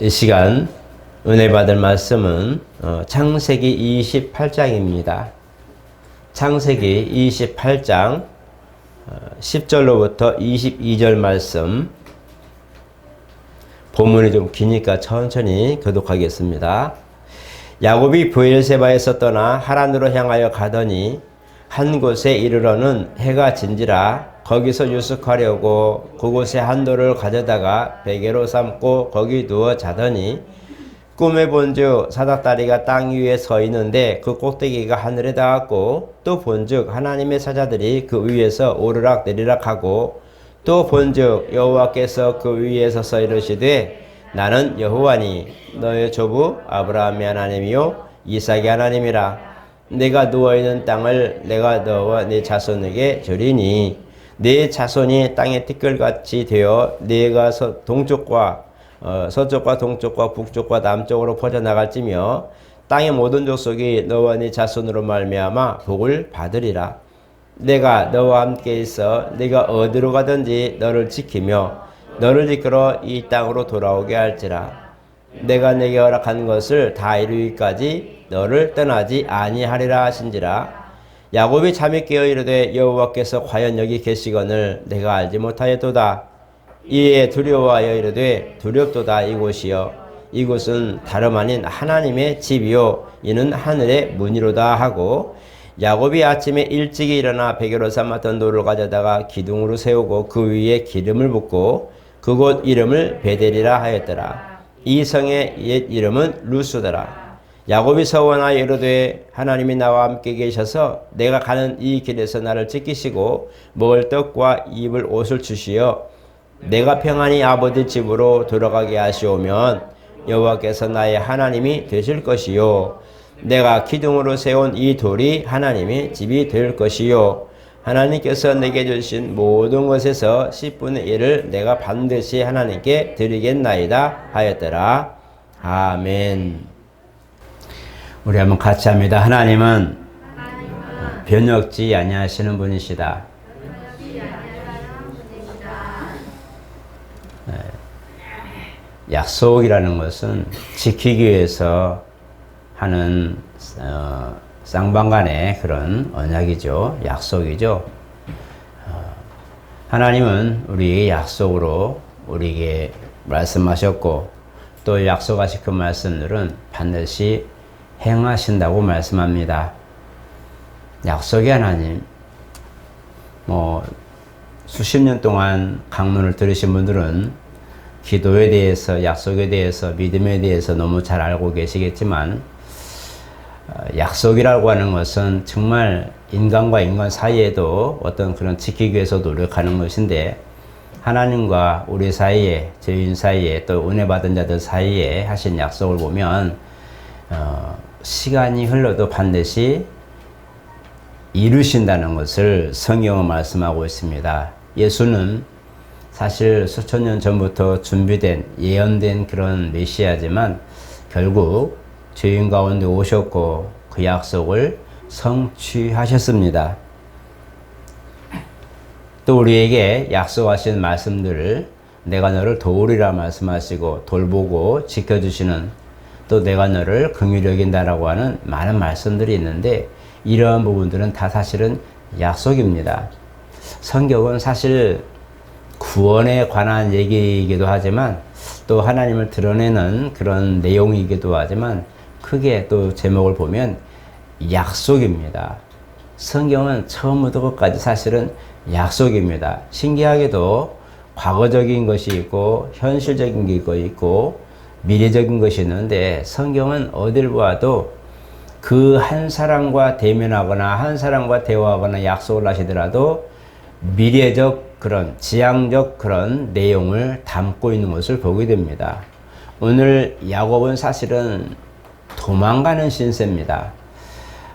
이 시간 은혜 받을 말씀은 창세기 28장입니다. 창세기 28장 10절로부터 22절 말씀. 본문이 좀 기니까 천천히 교독하겠습니다. 야곱이 브엘세바에서 떠나 하란으로 향하여 가더니 한 곳에 이르러는 해가 진지라 거기서 유숙하려고 그곳에 한 돌을 가져다가 베개로 삼고 거기 누워 자더니 꿈에 본즉 사닥다리가 땅 위에 서 있는데 그 꼭대기가 하늘에 닿았고 또 본즉 하나님의 사자들이 그 위에서 오르락 내리락 하고 또 본즉 여호와께서 그 위에 서서 이르시되 나는 여호와니 너의 조부 아브라함의 하나님이요 이삭의 하나님이라. 내가 누워있는 땅을 내가 너와 네 자손에게 주리니 네 자손이 땅의 티끌같이 되어 네가 서쪽과 동쪽과 북쪽과 남쪽으로 퍼져나갈지며 땅의 모든 족속이 너와 네 자손으로 말미암아 복을 받으리라. 내가 너와 함께 있어 네가 어디로 가든지 너를 지키며 너를 이끌어 이 땅으로 돌아오게 할지라. 내가 내게 허락한 것을 다 이루기까지 너를 떠나지 아니하리라 하신지라. 야곱이 잠이 깨어 이르되 여호와께서 과연 여기 계시거늘 내가 알지 못하였도다. 이에 두려워하여 이르되 두렵도다. 이곳이여 이곳은 다름 아닌 하나님의 집이요 이는 하늘의 문이로다 하고 야곱이 아침에 일찍이 일어나 베개로 삼았던 돌을 가져다가 기둥으로 세우고 그 위에 기름을 붓고 그곳 이름을 베델이라 하였더라. 이 성의 옛 이름은 루스더라. 야곱이 서원하여 이르되 하나님이 나와 함께 계셔서 내가 가는 이 길에서 나를 지키시고 먹을 떡과 입을 옷을 주시어 내가 평안히 아버지 집으로 돌아가게 하시오면 여호와께서 나의 하나님이 되실 것이요 내가 기둥으로 세운 이 돌이 하나님의 집이 될 것이요 하나님께서 내게 주신 모든 것에서 10분의 1을 내가 반드시 하나님께 드리겠나이다 하였더라. 아멘. 우리 한번 같이 합니다. 하나님은 변혁지 아니하시는 분이시다. 약속이라는 것은 지키기 위해서 하는 쌍방간의 그런 언약이죠. 약속이죠. 하나님은 우리에게 약속으로 우리에게 말씀하셨고 또 약속하신 그 말씀들은 반드시 행하신다고 말씀합니다. 약속의 하나님, 수십 년 동안 강론을 들으신 분들은 기도에 대해서, 약속에 대해서, 믿음에 대해서 너무 잘 알고 계시겠지만 약속이라고 하는 것은 정말 인간과 인간 사이에도 어떤 그런 지키기 위해서 노력하는 것인데 하나님과 우리 사이에, 죄인 사이에 또 은혜 받은 자들 사이에 하신 약속을 보면 시간이 흘러도 반드시 이루신다는 것을 성경은 말씀하고 있습니다. 예수는 사실 수천 년 전부터 준비된 예언된 그런 메시아지만 결국 죄인 가운데 오셨고 그 약속을 성취하셨습니다. 또 우리에게 약속하신 말씀들을 내가 너를 도우리라 말씀하시고 돌보고 지켜주시는 또 내가 너를 긍휼히 여긴다라고 하는 많은 말씀들이 있는데 이러한 부분들은 다 사실은 약속입니다. 성경은 사실 구원에 관한 얘기이기도 하지만 또 하나님을 드러내는 그런 내용이기도 하지만 크게 또 제목을 보면 약속입니다. 성경은 처음부터 끝까지 사실은 약속입니다. 신기하게도 과거적인 것이 있고 현실적인 게 있고 미래적인 것이 있는데 성경은 어딜 보아도 그 한 사람과 대면하거나 한 사람과 대화하거나 약속을 하시더라도 미래적 그런 지향적 그런 내용을 담고 있는 것을 보게 됩니다. 오늘 야곱은 사실은 도망가는 신세입니다.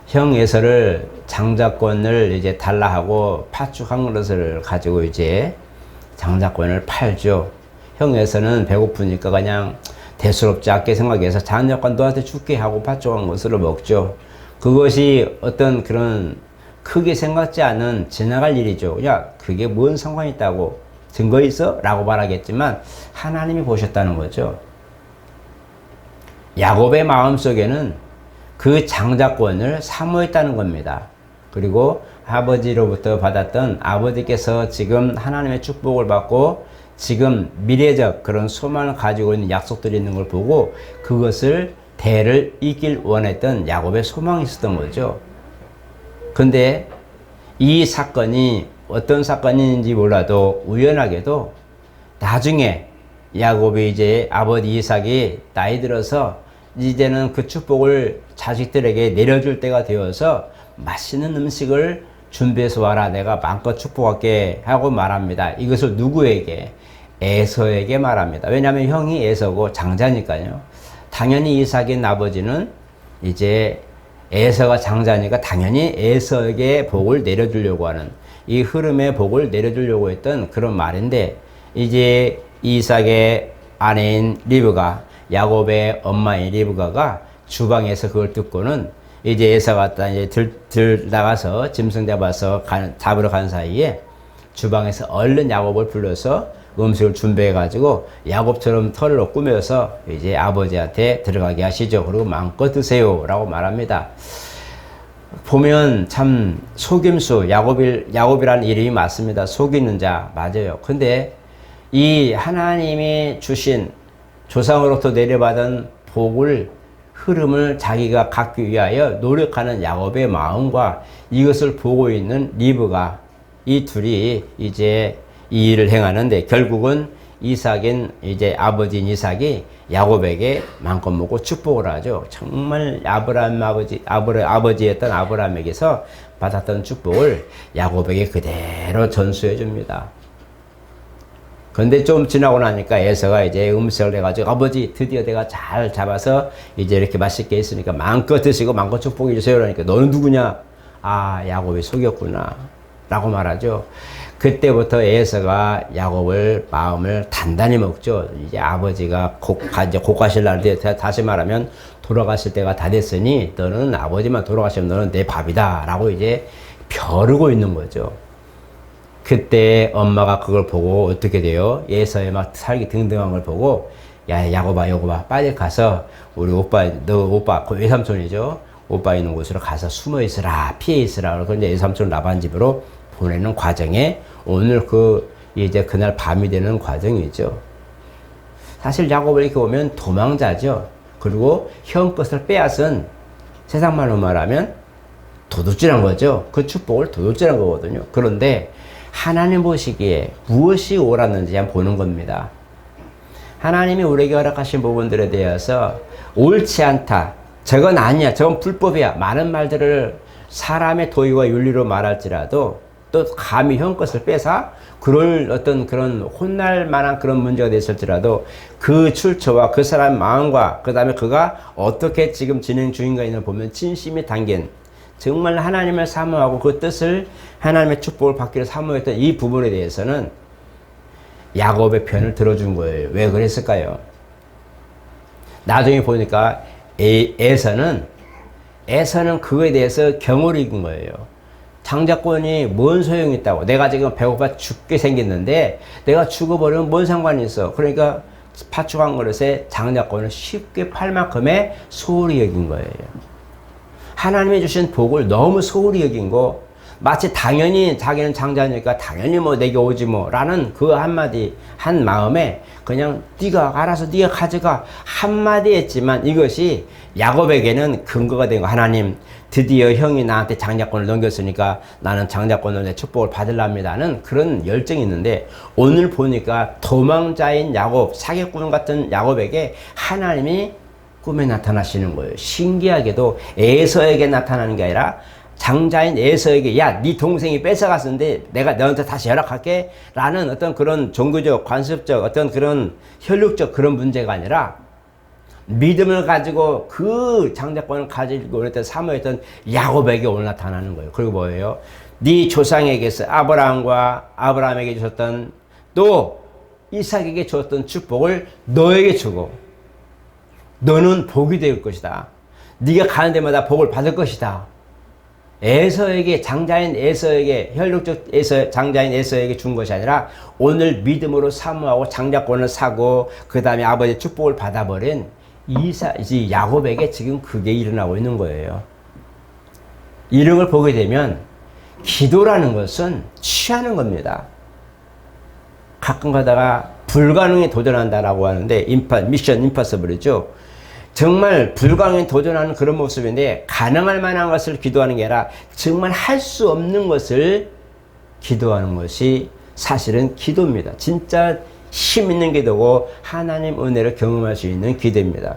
형 에서를 장자권을 이제 달라 하고 파축한 것을 가지고 이제 장자권을 팔죠. 형 에서는 배고프니까 그냥 대수롭지 않게 생각해서 장자권 너한테 줄게 하고 파축한 것을 먹죠. 그것이 어떤 그런 크게 생각지 않은 지나갈 일이죠. 야, 그게 뭔 상관이 있다고 증거 있어? 라고 말하겠지만 하나님이 보셨다는 거죠. 야곱의 마음속에는 그 장자권을 사모했다는 겁니다. 그리고 아버지로부터 받았던 아버지께서 지금 하나님의 축복을 받고 지금 미래적 그런 소망을 가지고 있는 약속들이 있는 걸 보고 그것을 대를 잇길 원했던 야곱의 소망이 있었던 거죠. 근데 이 사건이 어떤 사건인지 몰라도 우연하게도 나중에 야곱이 이제 아버지 이삭이 나이 들어서 이제는 그 축복을 자식들에게 내려줄 때가 되어서 맛있는 음식을 준비해서 와라. 내가 마음껏 축복할게 하고 말합니다. 이것을 누구에게? 에서에게 말합니다. 왜냐하면 형이 에서고 장자니까요. 당연히 이삭의 아버지는 이제 에서가 장자니까 당연히 에서에게 복을 내려주려고 하는 이 흐름의 복을 내려주려고 했던 그런 말인데 이제 이삭의 아내인 리브가 야곱의 엄마인 리브가가 주방에서 그걸 듣고는 이제 에서가 이제 들 나가서 짐승 잡아서 잡으러 간 사이에 주방에서 얼른 야곱을 불러서 음식을 준비해 가지고 야곱처럼 털로 꾸며서 이제 아버지한테 들어가게 하시죠. 그리고 마음껏 드세요라고 말합니다. 보면 참 속임수 야곱이라는 이름이 맞습니다. 속이는 자 맞아요. 근데 이 하나님이 주신 조상으로부터 내려받은 복을 흐름을 자기가 갖기 위하여 노력하는 야곱의 마음과 이것을 보고 있는 리브가 이 둘이 이제 이 일을 행하는데 결국은 이삭인 이제 아버지인 이삭이 야곱에게 마음껏 먹고 축복을 하죠. 정말 아버지였던 아브라함에게서 받았던 축복을 야곱에게 그대로 전수해 줍니다. 근데 좀 지나고 나니까 에서가 이제 음식을 해가지고 아버지 드디어 내가 잘 잡아서 이제 이렇게 맛있게 했으니까 마음껏 드시고 마음껏 축복해 주세요. 그러니까 너는 누구냐? 아, 야곱이 속였구나 라고 말하죠. 그때부터 에서가 야곱을 마음을 단단히 먹죠. 이제 아버지가 이제 곧 가실 날인데 다시 말하면 돌아가실 때가 다 됐으니 너는 아버지만 돌아가시면 너는 내 밥이다 라고 이제 벼르고 있는 거죠. 그때 엄마가 그걸 보고 어떻게 돼요? 에서의 막 살기 등등한 걸 보고 야 야곱아 빨리 가서 우리 너 오빠 그 외삼촌이죠. 오빠 있는 곳으로 가서 숨어 있으라 피해 있으라. 그래서 이제 외삼촌 라반 집으로 보내는 과정에 오늘 이제 그날 밤이 되는 과정이죠. 사실 야곱을 이렇게 보면 도망자죠. 그리고 형 것을 빼앗은 세상 말로 말하면 도둑질한 거죠. 그 축복을 도둑질한 거거든요. 그런데 하나님 보시기에 무엇이 옳았는지 한번 보는 겁니다. 하나님이 우리에게 허락하신 부분들에 대해서 옳지 않다. 저건 아니야. 저건 불법이야. 많은 말들을 사람의 도의와 윤리로 말할지라도 또 감히 형 것을 뺏어 그럴 어떤 그런 혼날 만한 그런 문제가 됐을지라도 그 출처와 그 사람의 마음과 그 다음에 그가 어떻게 지금 진행 중인가를 보면 진심이 담긴 정말 하나님을 사모하고 그 뜻을 하나님의 축복을 받기를 사모했던 이 부분에 대해서는 야곱의 편을 들어준 거예요. 왜 그랬을까요? 나중에 보니까 에서는 그거에 대해서 경고를 익은 거예요. 장자권이 뭔 소용이 있다고. 내가 지금 배고파 죽게 생겼는데 내가 죽어버리면 뭔 상관이 있어. 그러니까 파축한 그릇에 장자권을 쉽게 팔 만큼의 소홀히 여긴 거예요. 하나님이 주신 복을 너무 소홀히 여긴 거 마치 당연히 자기는 장자니까 당연히 뭐 내게 오지 뭐 라는 그 한마디 한 마음에 그냥 네가 알아서 네가 가져가 한마디 했지만 이것이 야곱에게는 근거가 된 거. 하나님 드디어 형이 나한테 장자권을 넘겼으니까 나는 장자권으로 내 축복을 받으랍니다는 그런 열정이 있는데 오늘 보니까 도망자인 야곱 사기꾼 같은 야곱에게 하나님이 꿈에 나타나시는 거예요. 신기하게도 에서에게 나타나는 게 아니라 장자인 에서에게 야, 네 동생이 뺏어갔었는데 내가 너한테 다시 연락할게 라는 어떤 그런 종교적, 관습적, 어떤 그런 혈육적 그런 문제가 아니라 믿음을 가지고 그 장자권을 가지고 오랬던 사모했던 야곱에게 오늘 나타나는 거예요. 그리고 뭐예요? 네 조상에게서 아브라함에게 주셨던 또 이삭에게 주었던 축복을 너에게 주고 너는 복이 될 것이다. 네가 가는 데마다 복을 받을 것이다. 에서에게, 장자인 에서에게, 혈육적 장자인 에서에게 준 것이 아니라 오늘 믿음으로 사모하고 장자권을 사고 그 다음에 아버지의 축복을 받아버린 이 야곱에게 지금 그게 일어나고 있는 거예요. 이런 걸 보게 되면 기도라는 것은 취하는 겁니다. 가끔 가다가 불가능에 도전한다라고 하는데 미션 임파서블이죠. 정말 불가능에 도전하는 그런 모습인데 가능할 만한 것을 기도하는 게 아니라 정말 할 수 없는 것을 기도하는 것이 사실은 기도입니다. 진짜 힘 있는 기도고 하나님 은혜를 경험할 수 있는 기도입니다.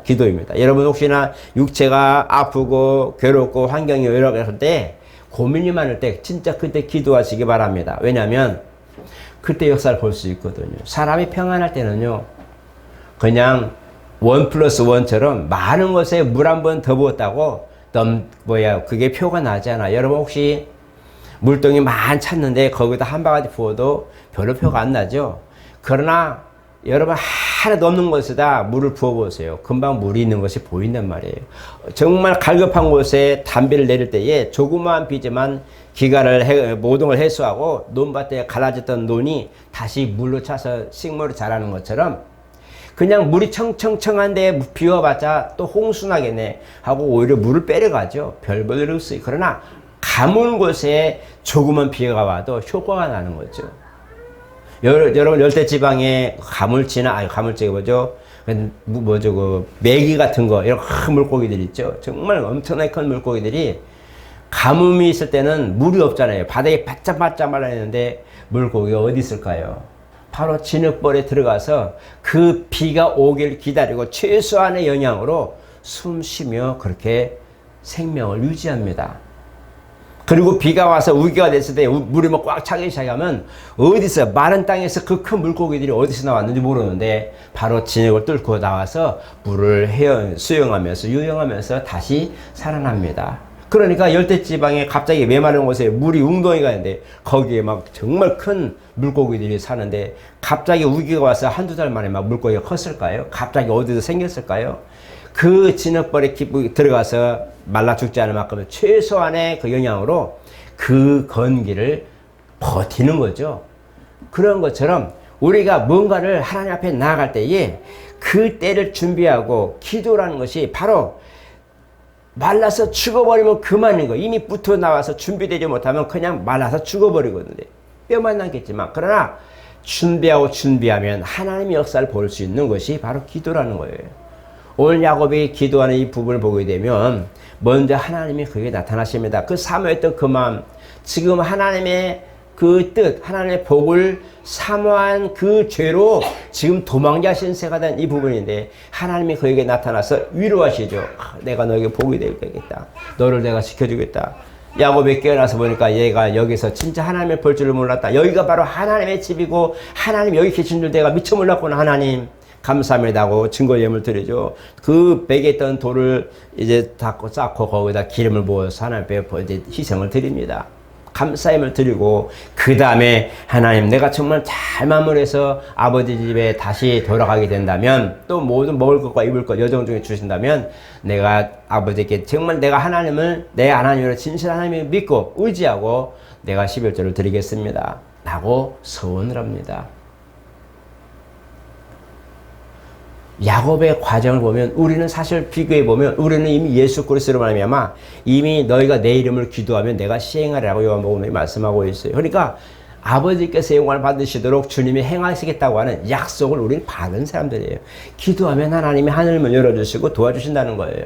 여러분 혹시나 육체가 아프고 괴롭고 환경이 여러가지 때 고민이 많을 때 진짜 그때 기도하시기 바랍니다. 왜냐하면 그때 역사를 볼 수 있거든요. 사람이 평안할 때는요, 그냥 1+1처럼 많은 것에 물 한 번 더 부었다고 그게 표가 나잖아. 여러분 혹시 물동이 많이 찼는데 거기다 한 바가지 부어도 별로 표가 안 나죠. 그러나 여러분 하나도 없는 곳에다 물을 부어보세요. 금방 물이 있는 것이 보인단 말이에요. 정말 갈급한 곳에 담비를 내릴 때에 조그마한 비지만 모든 걸 해소하고 논밭에 갈라졌던 논이 다시 물로 차서 식물을 자라는 것처럼 그냥 물이 청청청한데 비워봤자 또 홍수나겠네 하고 오히려 물을 빼려가죠. 별 볼일 없어요. 그러나 가문 곳에 조그만 비가 와도 효과가 나는 거죠. 여러분 열대지방에 가물치가 뭐죠? 메기 같은 거, 이런 큰 물고기들 있죠. 정말 엄청나게 큰 물고기들이 가뭄이 있을 때는 물이 없잖아요. 바닥에 바짝바짝 말라있는데 물고기가 어디 있을까요? 바로 진흙벌에 들어가서 그 비가 오길 기다리고 최소한의 영양으로 숨 쉬며 그렇게 생명을 유지합니다. 그리고 비가 와서 우기가 됐을 때 물이 꽉 차기 시작하면 어디서 마른 땅에서 그 큰 물고기들이 어디서 나왔는지 모르는데 바로 진흙을 뚫고 나와서 물을 수영하면서 유영하면서 다시 살아납니다. 그러니까 열대지방에 갑자기 메마른 곳에 물이 웅덩이가 있는데 거기에 막 정말 큰 물고기들이 사는데 갑자기 우기가 와서 한두 달 만에 막 물고기가 컸을까요? 갑자기 어디서 생겼을까요? 그 진흙벌에 들어가서 말라 죽지 않을 만큼 최소한의 그 영양으로 그 건기를 버티는 거죠. 그런 것처럼 우리가 뭔가를 하나님 앞에 나아갈 때에 그 때를 준비하고 기도라는 것이 바로 말라서 죽어버리면 그만인 거예요. 이미 붙어 나와서 준비되지 못하면 그냥 말라서 죽어버리거든요. 뼈만 남겠지만. 그러나 준비하면 하나님의 역사를 볼 수 있는 것이 바로 기도라는 거예요. 오늘 야곱이 기도하는 이 부분을 보게 되면 먼저 하나님이 그게 나타나십니다. 그 사모했던 그 마음, 지금 하나님의 그 뜻, 하나님의 복을 사모한 그 죄로 지금 도망자 신세가 된 이 부분인데 하나님이 그에게 나타나서 위로하시죠. 내가 너에게 복이 되겠다. 너를 내가 지켜주겠다. 야곱이 깨어나서 보니까 얘가 여기서 진짜 하나님을 볼 줄을 몰랐다. 여기가 바로 하나님의 집이고 하나님 여기 계신 줄 내가 미처 몰랐구나. 하나님 감사합니다 하고 증거 예물 드리죠. 그 베개에 있던 돌을 이제 닦고 쌓고 거기다 기름을 부어서 하나님 앞에 이제 희생을 드립니다. 감사함을 드리고 그 다음에 하나님 내가 정말 잘 마무리해서 아버지 집에 다시 돌아가게 된다면 또 모든 먹을 것과 입을 것 여정 중에 주신다면 내가 아버지께 정말 내가 하나님을 내 하나님으로 진실한 하나님을 믿고 의지하고 내가 11조를 드리겠습니다 라고 서원을 합니다. 야곱의 과정을 보면 우리는 사실 비교해 보면 우리는 이미 예수 그리스도로 말미암아 이미 너희가 내 이름을 기도하면 내가 시행하리라고 요한복음에 말씀하고 있어요. 그러니까 아버지께서 영광을 받으시도록 주님이 행하시겠다고 하는 약속을 우리는 받은 사람들이에요. 기도하면 하나님이 하늘문을 열어주시고 도와주신다는 거예요.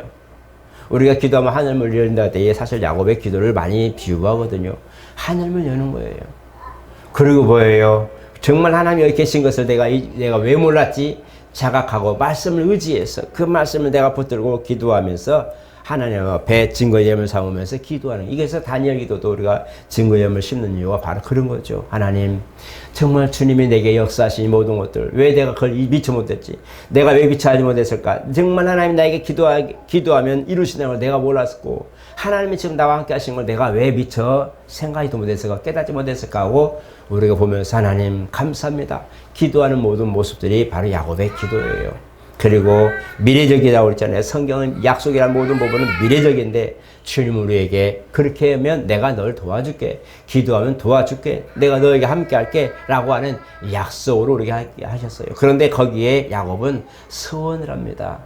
우리가 기도하면 하늘문을 열린다 할 때에 사실 야곱의 기도를 많이 비유하거든요. 하늘문 여는 거예요. 그리고 뭐예요? 정말 하나님이 여기 계신 것을 내가 왜 몰랐지? 자각하고 말씀을 의지해서 그 말씀을 내가 붙들고 기도하면서 하나님 앞에 증거예물 삼으면서 기도하는, 이게서 다니엘 기도도 우리가 증거예물 심는 이유가 바로 그런 거죠. 하나님 정말 주님이 내게 역사하신 모든 것들 왜 내가 그걸 미처 못했지, 내가 왜 미처 하지 못했을까, 정말 하나님 나에게 기도하면 이루시는 걸 내가 몰랐고 하나님이 지금 나와 함께 하신 걸 내가 왜 미처 생각하지도 못했을까, 깨닫지 못했을까 하고 우리가 보면서 하나님 감사합니다. 기도하는 모든 모습들이 바로 야곱의 기도예요. 그리고 미래적이라고 그랬잖아요. 성경은 약속이라는 모든 부분은 미래적인데 주님 우리에게 그렇게 하면 내가 널 도와줄게. 기도하면 도와줄게. 내가 너에게 함께 할게. 라고 하는 약속으로 우리가 하셨어요. 그런데 거기에 야곱은 서원을 합니다.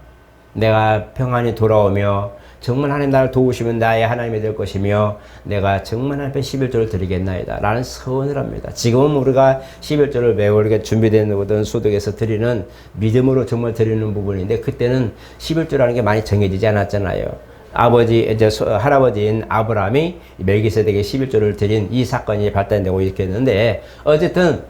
내가 평안히 돌아오며 정말 하나님 나를 도우시면 나의 하나님이 될 것이며 내가 정말 하나님 앞에 11조를 드리겠나이다 라는 서원을 합니다. 지금은 우리가 11조를 매우 이렇게 준비되어 있는 소득에서 드리는 믿음으로 정말 드리는 부분인데 그때는 11조라는 게 많이 정해지지 않았잖아요. 할아버지인 아브라함이 멜기세덱에게 11조를 드린 이 사건이 발단되고 이렇게 했는데 어쨌든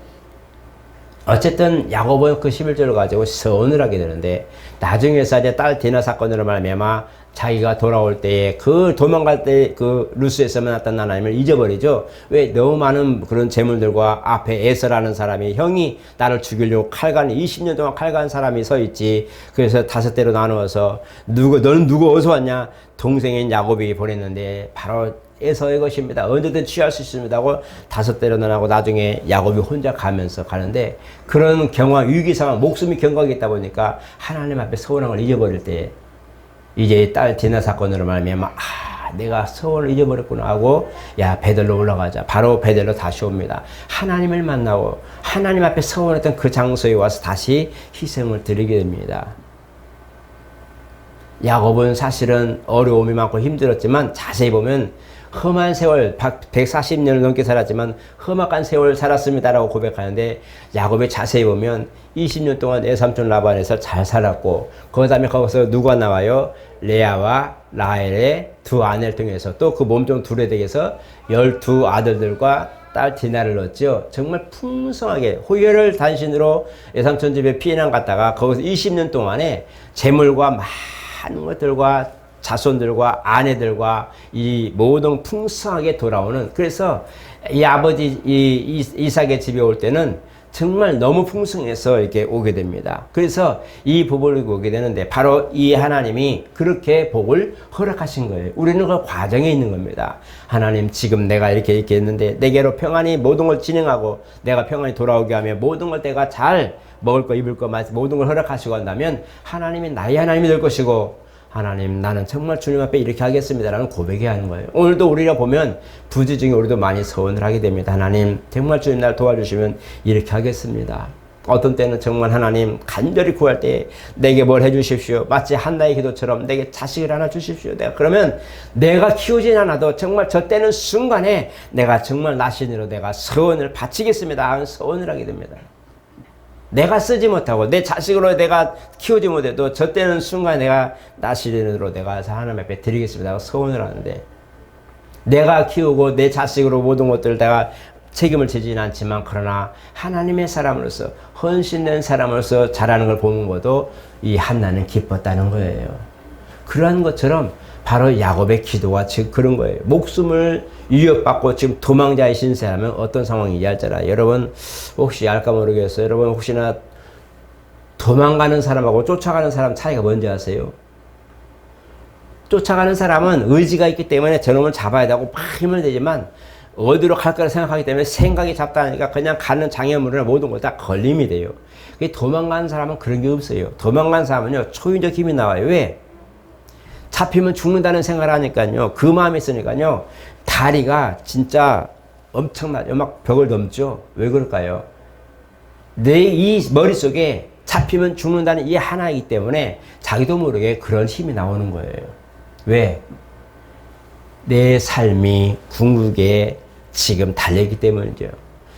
야곱은 그 11조를 가지고 서원을 하게 되는데 나중에서 이제 딸 디나 사건으로 말미암아 자기가 돌아올 때에 그 도망갈 때 그 루스에서 만났던 하나님을 잊어버리죠. 왜 너무 많은 그런 재물들과 앞에 에서라는 사람이 형이 나를 죽이려고 20년 동안 칼간 사람이 서 있지. 그래서 5대로 나누어서 너는 누구 어디서 왔냐? 동생인 야곱이 보냈는데 바로 에서의 것입니다. 언제든 취할 수 있습니다 하고 5대로 나누고 나중에 야곱이 혼자 가는데 그런 위기 상황 목숨이 경각이 있다 보니까 하나님 앞에 서운한 걸 잊어버릴 때 이제 딸 디나 사건으로 말미암아 내가 서원을 잊어버렸구나 하고 베델로 올라가자. 바로 베델로 다시 옵니다. 하나님을 만나고 하나님 앞에 서원했던 그 장소에 와서 다시 희생을 드리게 됩니다. 야곱은 사실은 어려움이 많고 힘들었지만 자세히 보면 험한 세월 140년을 넘게 살았지만 험악한 세월 살았습니다라고 고백하는데 야곱의 자세히 보면 20년 동안 내 삼촌 라반에서 잘 살았고 그 다음에 거기서 누가 나와요? 레아와 라헬의 두 아내를 통해서 또 그 몸종 둘에 대해서 12아들들과 딸 디나를 얻죠. 정말 풍성하게 호혈을 단신으로 외삼촌 집에 피난 갔다가 거기서 20년 동안에 재물과 많은 것들과 자손들과 아내들과 이 모든 풍성하게 돌아오는 그래서 이 아버지 이삭의 집에 올 때는 정말 너무 풍성해서 이렇게 오게 됩니다. 그래서 이 복을 오게 되는데 바로 이 하나님이 그렇게 복을 허락하신 거예요. 우리는 그 과정에 있는 겁니다. 하나님 지금 내가 이렇게 했는데 내게로 평안히 모든 걸 진행하고 내가 평안히 돌아오게 하며 모든 걸 내가 잘 먹을 거 입을 거 모든 걸 허락하시고 한다면 하나님이 나의 하나님이 될 것이고 하나님 나는 정말 주님 앞에 이렇게 하겠습니다 라는 고백해야 하는 거예요. 오늘도 우리가 보면 부지 중에 우리도 많이 서원을 하게 됩니다. 하나님 정말 주님 날 도와주시면 이렇게 하겠습니다. 어떤 때는 정말 하나님 간절히 구할 때 내게 뭘 해주십시오. 마치 한나의 기도처럼 내게 자식을 하나 주십시오. 그러면 내가 키우진 않아도 정말 저 때는 순간에 내가 정말 나신으로 내가 서원을 바치겠습니다 하는 서원을 하게 됩니다. 내가 쓰지 못하고 내 자식으로 내가 키우지 못해도 저 때는 순간 내가 나시린으로 내가 하나님 앞에 드리겠습니다 하고 서원을 하는데 내가 키우고 내 자식으로 모든 것들을 내가 책임을 지지는 않지만 그러나 하나님의 사람으로서 헌신된 사람으로서 자라는 걸 보는 것도 이 한나는 기뻤다는 거예요. 그러한 것처럼 바로 야곱의 기도가 즉 그런 거예요. 목숨을 위협받고 지금 도망자의 신세라면 어떤 상황인지 알잖아요. 여러분 혹시 알까 모르겠어요. 여러분 혹시나 도망가는 사람하고 쫓아가는 사람 차이가 뭔지 아세요? 쫓아가는 사람은 의지가 있기 때문에 저놈을 잡아야 되고 막 힘을 내지만 어디로 갈 거라 생각하기 때문에 생각이 잡다하니까 그냥 가는 장애물이나 모든 걸 다 걸림이 돼요. 도망가는 사람은 그런 게 없어요. 도망가는 사람은요 초인적 힘이 나와요. 왜? 잡히면 죽는다는 생각을 하니까요. 그 마음이 있으니까요. 다리가 진짜 엄청나죠. 막 벽을 넘죠. 왜 그럴까요? 내 이 머릿속에 잡히면 죽는다는 이 하나이기 때문에 자기도 모르게 그런 힘이 나오는 거예요. 왜? 내 삶이 궁극에 지금 달려있기 때문이죠.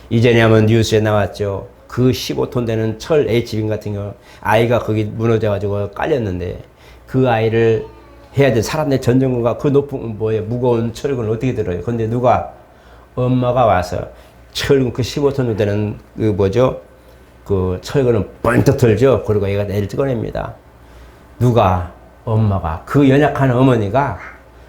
이전에 한번 뉴스에 나왔죠. 그 15톤 되는 철 H빔 같은 경우 아이가 거기 무너져가지고 깔렸는데 그 아이를 해야 돼. 사람들 전전구가 그 높은 무거운 철근을 어떻게 들어요? 근데 누가 엄마가 와서 철근 그 15톤 되는 그 철근을 번쩍 들죠. 그리고 얘가 애를 찍어냅니다. 누가 엄마가 그 연약한 어머니가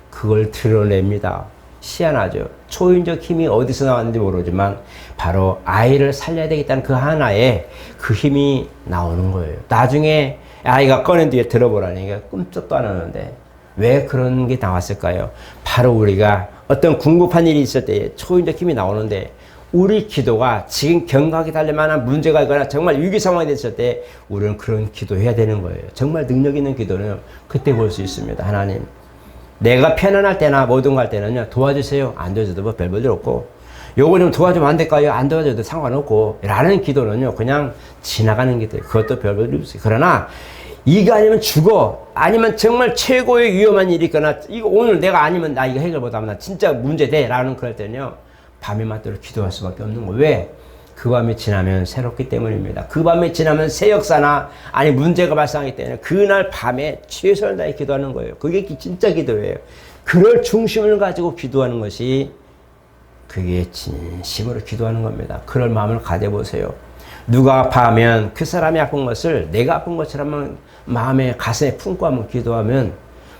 그걸 드러냅니다. 희한하죠. 초인적 힘이 어디서 나왔는지 모르지만 바로 아이를 살려야 되겠다는 그 하나에 그 힘이 나오는 거예요. 나중에 아이가 꺼낸 뒤에 들어보라니까 꿈쩍도 안 하는데 왜 그런 게 나왔을까요? 바로 우리가 어떤 궁극한 일이 있을 때 초인적 힘이 나오는데 우리 기도가 지금 경각이 달릴 만한 문제가 있거나 정말 위기 상황이 됐을 때 우리는 그런 기도해야 되는 거예요. 정말 능력 있는 기도는 그때 볼 수 있습니다. 하나님, 내가 편안할 때나 모든 갈 때는요, 도와주세요. 안 도와줘도 뭐 별볼일 없고, 요거 좀 도와주면 안 될까요? 안 도와줘도 상관없고, 라는 기도는요, 그냥 지나가는 기도예요. 그것도 별볼일 없어요. 그러나 이거 아니면 죽어, 아니면 정말 최고의 위험한 일이 있거나, 이거 오늘 내가 아니면 나 이거 해결 못하면 나 진짜 문제돼, 라는 그럴 때는요, 밤에 맞도록 기도할 수밖에 없는 거예요. 왜? 그 밤이 지나면 새롭기 때문입니다. 그 밤이 지나면 새 역사나 아니 문제가 발생하기 때문에 그날 밤에 최선을 다해 기도하는 거예요. 그게 진짜 기도예요. 그럴 중심을 가지고 기도하는 것이 그게 진심으로 기도하는 겁니다. 그럴 마음을 가져보세요. 누가 아파하면 그 사람이 아픈 것을 내가 아픈 것처럼 마음에 가슴에 품고 한번 기도하면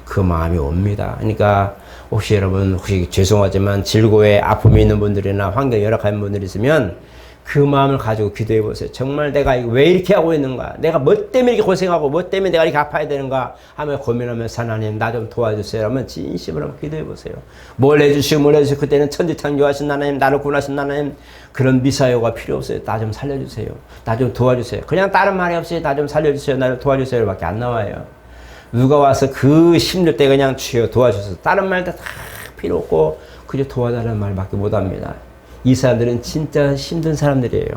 그 마음이 옵니다. 그러니까 혹시 여러분 혹시 죄송하지만 질고에 아픔이 있는 분들이나 환경이 열악한 분들이 있으면 그 마음을 가지고 기도해 보세요. 정말 내가 왜 이렇게 하고 있는가? 내가 뭐 때문에 이렇게 고생하고 뭐 때문에 내가 이렇게 아파야 되는가? 하며 고민하면서 하나님 나 좀 도와주세요. 하면 진심으로 한번 기도해 보세요. 뭘 해주시고 뭘 해주시고 그때는 천지창조하신 하나님, 나를 구원하신 하나님, 그런 미사여가 필요 없어요. 나 좀 살려주세요. 나 좀 도와주세요. 그냥 다른 말이 없이 나 좀 살려주세요. 나를 도와주세요. 밖에 안 나와요. 누가 와서 그 힘들 때 그냥 주여 도와주세요. 다른 말도 다 필요 없고 그저 도와달라는 말밖에 못합니다. 이 사람들은 진짜 힘든 사람들이에요.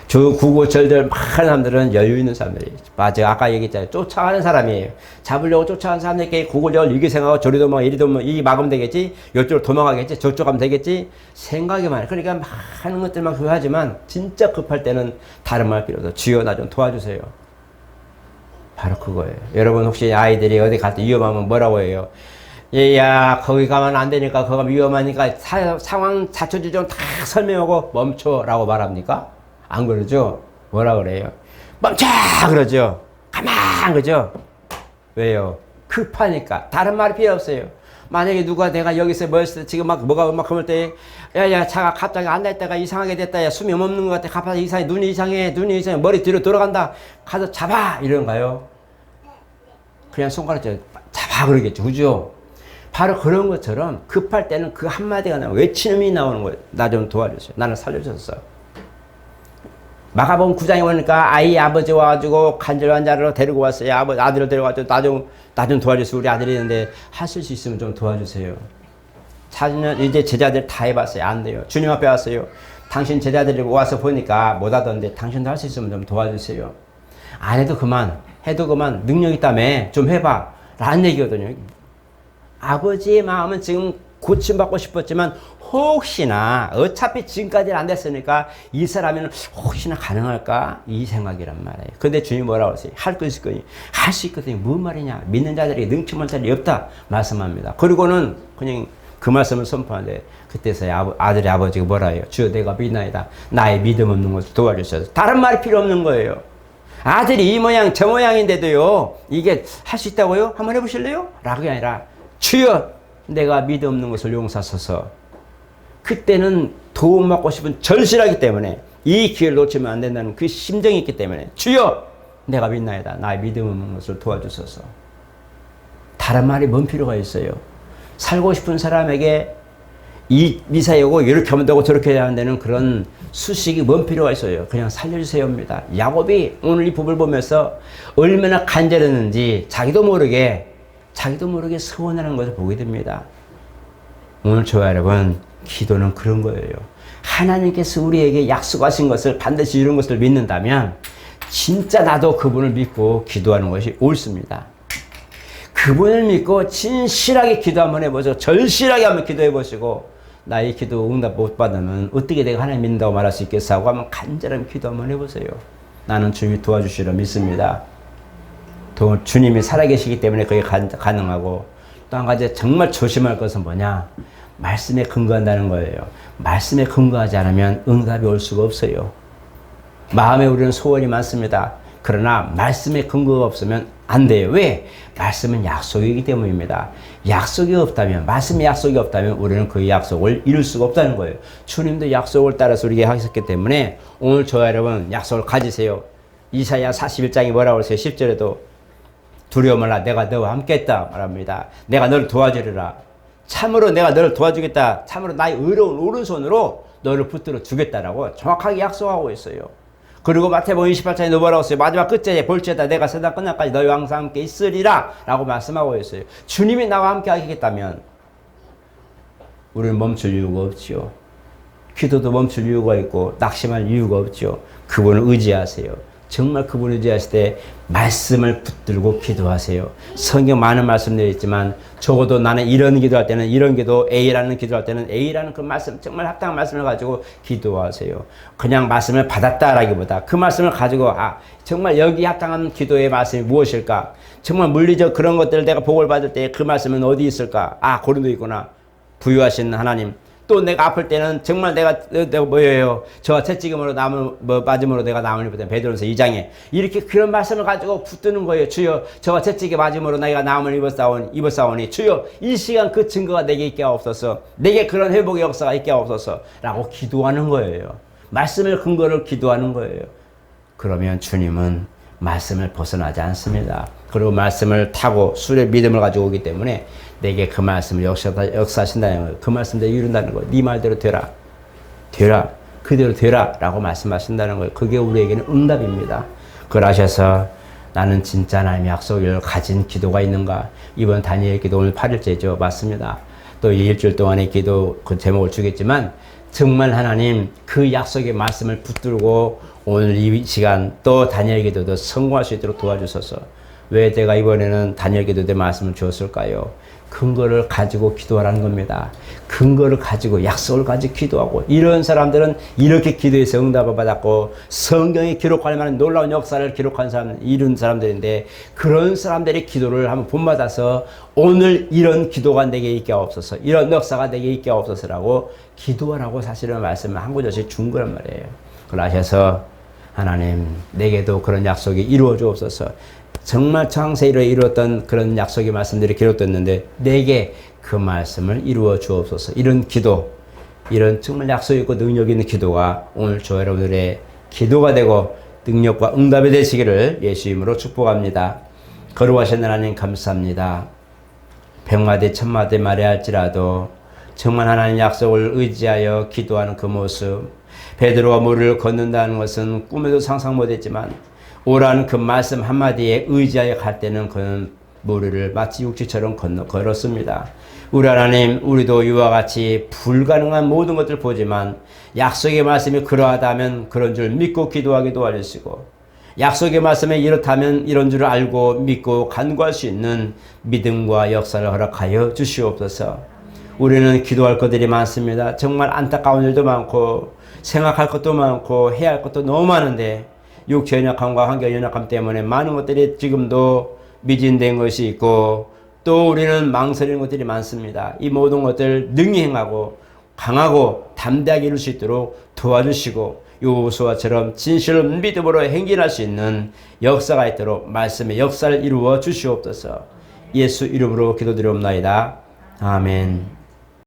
저 구구절절 막 하는 사람들은 여유 있는 사람들이에요. 맞아, 아까 얘기했잖아요. 쫓아가는 사람이에요. 잡으려고 쫓아가는 사람들에게 구구절 이렇게 생각하고 저리 도망가 이리 도망가 이 막으면 되겠지, 이쪽으로 도망가겠지, 저쪽 가면 되겠지 생각이 많아요. 그러니까 막 하는 것들만 하지만 진짜 급할 때는 다른 말 필요 없어. 주여 나 좀 도와주세요. 바로 그거예요. 여러분 혹시 아이들이 어디 갈 때 위험하면 뭐라고 해요? 얘야 거기 가면 안 되니까 거기 가면 위험하니까 상황 자초지 좀 다 설명하고 멈춰라고 말합니까? 안 그러죠? 뭐라 그래요? 멈춰 그러죠? 가만 그러죠? 왜요? 급하니까. 다른 말이 필요 없어요. 만약에 누가 내가 여기서 뭐였을 때 지금 막 뭐가 막 그럴 때 야야 차가 갑자기 안 닿다가 이상하게 됐다, 야 숨이 멈는 것 같아, 갑자기 이상해, 눈이 이상해 머리 뒤로 돌아간다, 가서 잡아 이런가요? 그냥 손가락 잡아 그러겠죠. 그죠? 바로 그런 것처럼 급할 때는 그 한마디가 나오고 외치음이 나오는 거예요. 나 좀 도와주세요. 나는 살려줬어. 마가복음 9장에 오니까 아이 아버지 와가지고 간절한 자로 데리고 왔어요. 아들을 데려가지고 나 좀 도와주세요. 우리 아들이 있는데 하실 수 있으면 좀 도와주세요. 사실은 이제 제자들 다 해봤어요. 안 돼요. 주님 앞에 왔어요. 당신 제자들이 와서 보니까 못 하던데 당신도 할 수 있으면 좀 도와주세요. 안 해도 그만, 해도 그만, 능력 있다며 좀 해봐 라는 얘기거든요. 아버지의 마음은 지금 고침받고 싶었지만 혹시나 어차피 지금까지는 안 됐으니까 이 사람은 혹시나 가능할까 이 생각이란 말이에요. 근데 주님이 뭐라고 하세요? 할 거 있을 거니 할 수 있거든요. 뭔 말이냐? 믿는 자들이 능치만 자들이 없다 말씀합니다. 그리고는 그냥 그 말씀을 선포하는데 그때서야 아들의 아버지가 뭐라 해요? 주여 내가 믿나이다. 나의 믿음 없는 것을 도와주셔서. 다른 말이 필요 없는 거예요. 아들이 이 모양 저 모양인데도요 이게 할 수 있다고요? 한번 해보실래요? 라고 아니라 주여 내가 믿음 없는 것을 용서하소서. 그때는 도움받고 싶은 절실하기 때문에 이 기회를 놓치면 안 된다는 그 심정이 있기 때문에 주여 내가 믿나이다. 나의 믿음 없는 것을 도와주소서. 다른 말이 뭔 필요가 있어요? 살고 싶은 사람에게 이 미사여고 이렇게 하면 되고 저렇게 해야 한다는 그런 수식이 뭔 필요가 있어요? 그냥 살려주세요입니다. 야곱이 오늘 이 법을 보면서 얼마나 간절했는지 자기도 모르게 서원하는 것을 보게 됩니다. 오늘 저와 여러분 기도는 그런 거예요. 하나님께서 우리에게 약속하신 것을 반드시 이룬 것을 믿는다면 진짜 나도 그분을 믿고 기도하는 것이 옳습니다. 그분을 믿고 진실하게 기도 한번 해보시고 절실하게 한번 기도해 보시고 나의 기도 응답 못 받으면 어떻게 내가 하나님 믿는다고 말할 수 있겠어 하고 한번 간절한 기도 한번 해보세요. 나는 주님이 도와주시리라 믿습니다. 또 주님이 살아계시기 때문에 그게 가능하고 또 한 가지 정말 조심할 것은 뭐냐? 말씀에 근거한다는 거예요. 말씀에 근거하지 않으면 응답이 올 수가 없어요. 마음에 우리는 소원이 많습니다. 그러나 말씀에 근거가 없으면 안 돼요. 왜? 말씀은 약속이기 때문입니다. 약속이 없다면, 말씀에 약속이 없다면 우리는 그 약속을 이룰 수가 없다는 거예요. 주님도 약속을 따라서 우리에게 하셨기 때문에 오늘 저와 여러분 약속을 가지세요. 이사야 41장이 뭐라고 그러세요? 10절에도 두려워 말라 내가 너와 함께 했다 말합니다. 내가 너를 도와주리라. 참으로 내가 너를 도와주겠다. 참으로 나의 의로운 오른손으로 너를 붙들어 주겠다라고 정확하게 약속하고 있어요. 그리고 마태복음 28장에 뭐라고 했어요? 마지막 끝자에 볼지어다 내가 세상 끝날까지 너희와 항상 함께 있으리라 라고 말씀하고 있어요. 주님이 나와 함께 하시겠다면 우리는 멈출 이유가 없지요. 기도도 멈출 이유가 있고 낙심할 이유가 없죠. 그분을 의지하세요. 정말 그분을 의지하실 때 말씀을 붙들고 기도하세요. 성경 많은 말씀들이 있지만 적어도 나는 이런 기도할 때는 이런 기도, A라는 기도할 때는 A라는 그 말씀, 정말 합당한 말씀을 가지고 기도하세요. 그냥 말씀을 받았다라기보다 그 말씀을 가지고 정말 여기 합당한 기도의 말씀이 무엇일까? 정말 물리적 그런 것들을 내가 복을 받을 때 그 말씀은 어디 있을까? 고린도에 있구나. 부유하신 하나님. 또 내가 아플 때는 정말 내가 뭐예요? 저와 채찍음으로 맞음으로 내가 나음을 입었다. 베드로전서 2장에 이렇게 그런 말씀을 가지고 붙드는 거예요. 주여 저와 채찍에 맞음으로 내가 나음을 입었사오니 주여 이 시간 그 증거가 내게 있게 하옵소서. 내게 그런 회복의 역사가 있게 하옵소서 라고 기도하는 거예요. 말씀을 근거로 기도하는 거예요. 그러면 주님은 말씀을 벗어나지 않습니다. 그리고 말씀을 타고 술의 믿음을 가지고 오기 때문에 내게 그 말씀을 역사하신다는 거예요. 그 말씀대로 이룬다는 거예요. 네 말대로 되라. 그대로 되라 라고 말씀하신다는 거예요. 그게 우리에게는 응답입니다. 그걸 하셔서 나는 진짜 하나님의 약속을 가진 기도가 있는가. 이번 다니엘 기도 오늘 8일째죠. 맞습니다. 또 일주일 동안의 기도 그 제목을 주겠지만 정말 하나님 그 약속의 말씀을 붙들고 오늘 이 시간 또 다니엘 기도도 성공할 수 있도록 도와주소서. 왜 제가 이번에는 다니엘 기도의 말씀을 주었을까요? 근거를 가지고 기도하라는 겁니다. 근거를 가지고 약속을 가지고 기도하고 이런 사람들은 이렇게 기도해서 응답을 받았고 성경에 기록할 만한 놀라운 역사를 기록한 사람 이룬 사람들인데 그런 사람들의 기도를 한번 본받아서 오늘 이런 기도가 내게 있게 하옵소서 이런 역사가 내게 있게 하옵소서라고 기도하라고 사실은 말씀을 한 구절씩 준 거란 말이에요. 그걸 하셔서 하나님 내게도 그런 약속이 이루어 주옵소서. 정말 창세일에 이루었던 그런 약속의 말씀들이 기록됐는데 내게 그 말씀을 이루어 주옵소서. 이런 기도, 이런 정말 약속 있고 능력 있는 기도가 오늘 저 여러분들의 기도가 되고 능력과 응답이 되시기를 예수 이름으로 축복합니다. 거룩하신 하나님 감사합니다. 백마디 천마디 말해야 할지라도 정말 하나님 약속을 의지하여 기도하는 그 모습, 베드로가 물을 걷는다는 것은 꿈에도 상상 못했지만 오라는 그 말씀 한마디에 의지하여 갈 때는 그는 모래를 마치 육지처럼 걸었습니다. 우리 하나님, 우리도 이와 같이 불가능한 모든 것들을 보지만 약속의 말씀이 그러하다면 그런 줄 믿고 기도하게 도와주시고 약속의 말씀에 이렇다면 이런 줄 알고 믿고 간구할 수 있는 믿음과 역사를 허락하여 주시옵소서. 우리는 기도할 것들이 많습니다. 정말 안타까운 일도 많고 생각할 것도 많고 해야 할 것도 너무 많은데 육체 연약함과 환경 연약함 때문에 많은 것들이 지금도 미진된 것이 있고 또 우리는 망설이는 것들이 많습니다. 이 모든 것들 능히 행하고 강하고 담대하게 이룰 수 있도록 도와주시고 여호수아처럼 진실한 믿음으로 행진할 수 있는 역사가 있도록 말씀의 역사를 이루어 주시옵소서. 예수 이름으로 기도드리옵나이다. 아멘.